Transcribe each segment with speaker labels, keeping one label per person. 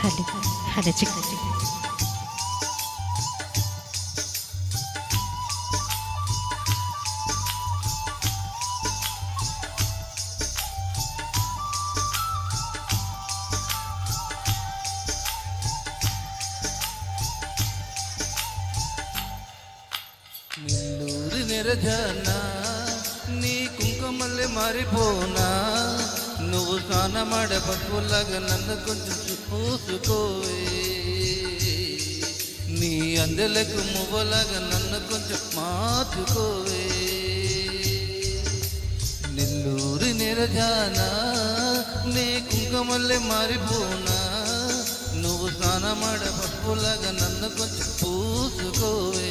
Speaker 1: Hello చిక్క
Speaker 2: నెల్లూరి నెరజానా నీ కుంకుమల్లె మారిపోనా నువ్వు స్నానమాడ పప్పులాగా నన్ను కొంచెం పూసుకోవే నీ అందెలకు మువ్వలాగా నన్ను కొంచెం మార్చుకోవే నెల్లూరి నెరజానా నీ కుంకుమల్లె మారిపోనా నువ్వు స్నానమాడ పప్పులాగా నన్ను కొంచెం పూసుకోవే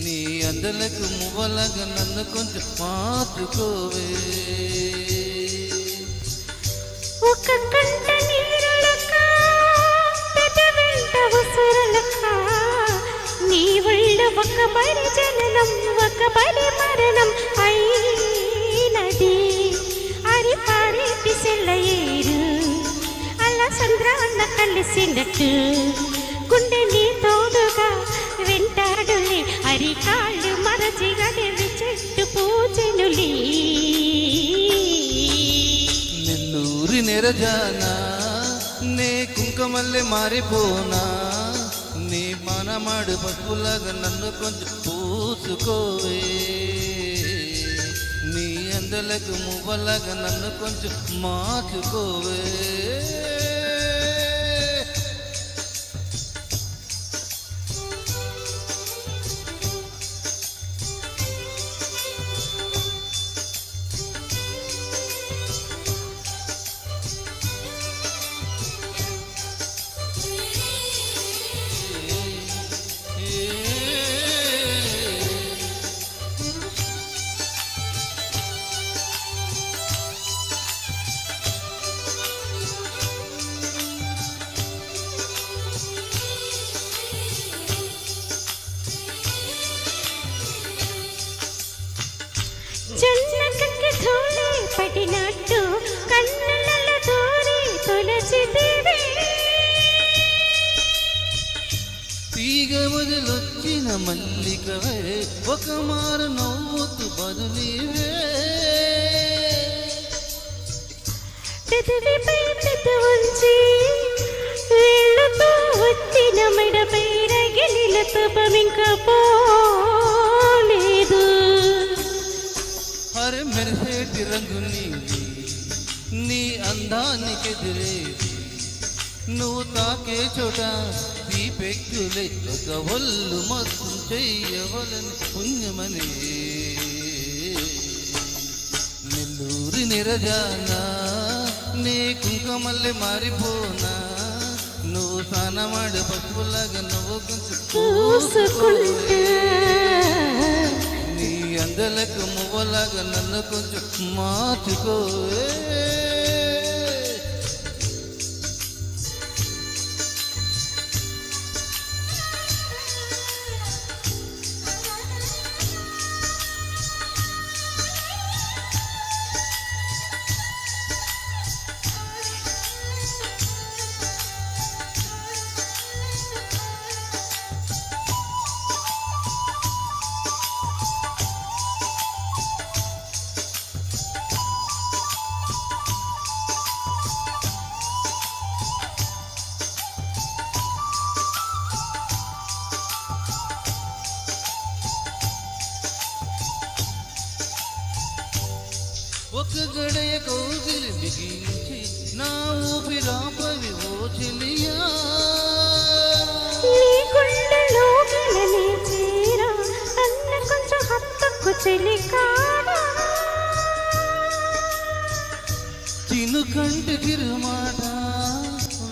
Speaker 2: నీ అందలకు మువ్వలాగా నన్ను కొంచెం మార్చుకోవే
Speaker 1: ఒక కంట నీరులక పెదవెంట ఉసురులక నీ ఒళ్ళ ఒక బరి జననం ఒక బరి మరణం అయినది అరి పారేటి సెల్లయేరు అలా సంద్రాన్న కలిసినట్టు గుండె నీ తోడుగా వెంటాడులే అరికాళ్ళు మరచిగడివి చెట్టు పూజనులే
Speaker 2: నెల్లూరి నెరజానా నే కుంకుమల్లె మారిపోనా నీ మనమాడు పసుపులాగా నన్ను కొంచెం పూసుకోవే నీ అందలకు మువ్వలాగా నన్ను కొంచెం మార్చుకోవే
Speaker 1: జొన్నకక్కి ధూళి పడినట్టు కన్నులలో దూరి తులసిదివే
Speaker 2: తీగ వదిలొచ్చిన మల్లికవే ఒక మారు నవ్వుతూ బదులీవే
Speaker 1: పెదవిపై పెద్ద ఉంచి వేళ్ళతో వచ్చిన మెడపై రగిలిన తపమింక పోలేదు
Speaker 2: అరే మెరిసేటి రంగు నీది నీ అందానికెదిరేది నువ్వు తాకే చోట దీపెక్కులే ఒక ఒళ్ళు మొత్తం చెయ్యవలని పుణ్యమని నెల్లూరి నిరజానా నీ కుంకుమల్లె మారిపోనా నువ్వు స్నానమాడు పసుపులాగా నువ్వు కొంచెం
Speaker 1: పూసుకుంటా
Speaker 2: నీ అందలకు మువ్వలాగా నన్ను కొంచెం మార్చుకోవే ఒక గడయ కౌగిలి బిగించి నా ఊపిరాపవి ఓ చెలియా
Speaker 1: నీ గుండెలో గలనే చేరా అన్న కొంచెం హత్తుకు చెలికాడా
Speaker 2: చినుకంటి చిరుమాట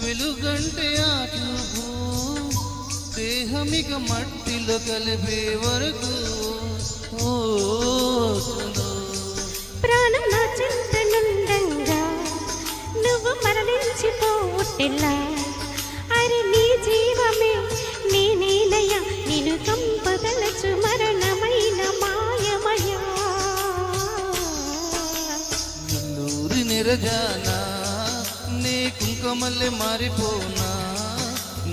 Speaker 2: వెలుగంటే ఆ చూపు దేహమిక మట్టిలో కలిపే వరకు ఓ
Speaker 1: ప్రాణం నా చింత నుండంగా నువ్వు మరణించిపోవటెలా అరే నీ జీవమే నీ నీలయ నేను కంపదలచు మరణమైన మాయమయా
Speaker 2: నెల్లూరి నిరజానా నీ కుంకుమ కుంకుమల్లే మారిపోనా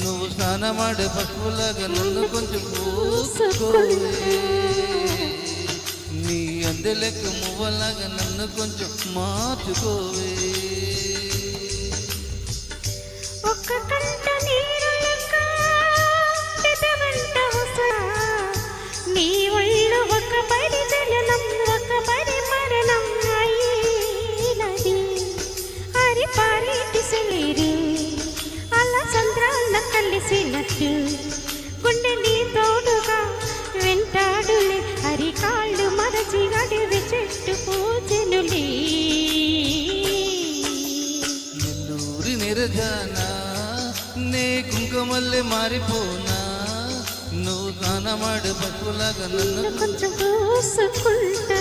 Speaker 2: నువ్వు స్నానమాడే పసుపులాగా నన్ను కొంచెం పూసుకోవే నీ అందెలెక్క మువ్వలాగా నన్ను కొంచెం మార్చుకోవే
Speaker 1: ఒక్క కంట నీరు లెక్క పెదవంట ఉసరా. నీ ఒళ్ళు ఒక పడి జననం ఒక పడి మరణం అయినది. అరి పారేటి సెలేరి అలా చంద్రాన్న కలిసినట్టు గుండె నీ తోడుగా వెంటాడులే. హరి కాళ్ళు మరచి అడివి చెట్టు పూజనులే.
Speaker 2: నెల్లూరి నిరజానా నే కుంకుమల్లే మారిపోనా నువ్వు స్నానమాడే పసుపులాగా నన్ను
Speaker 1: కొంచెం పూసుకుంటా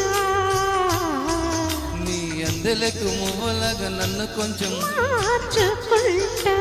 Speaker 2: నీ అందెలకు మువ్వలాగా నన్ను కొంచెం
Speaker 1: మార్చుకుంటా.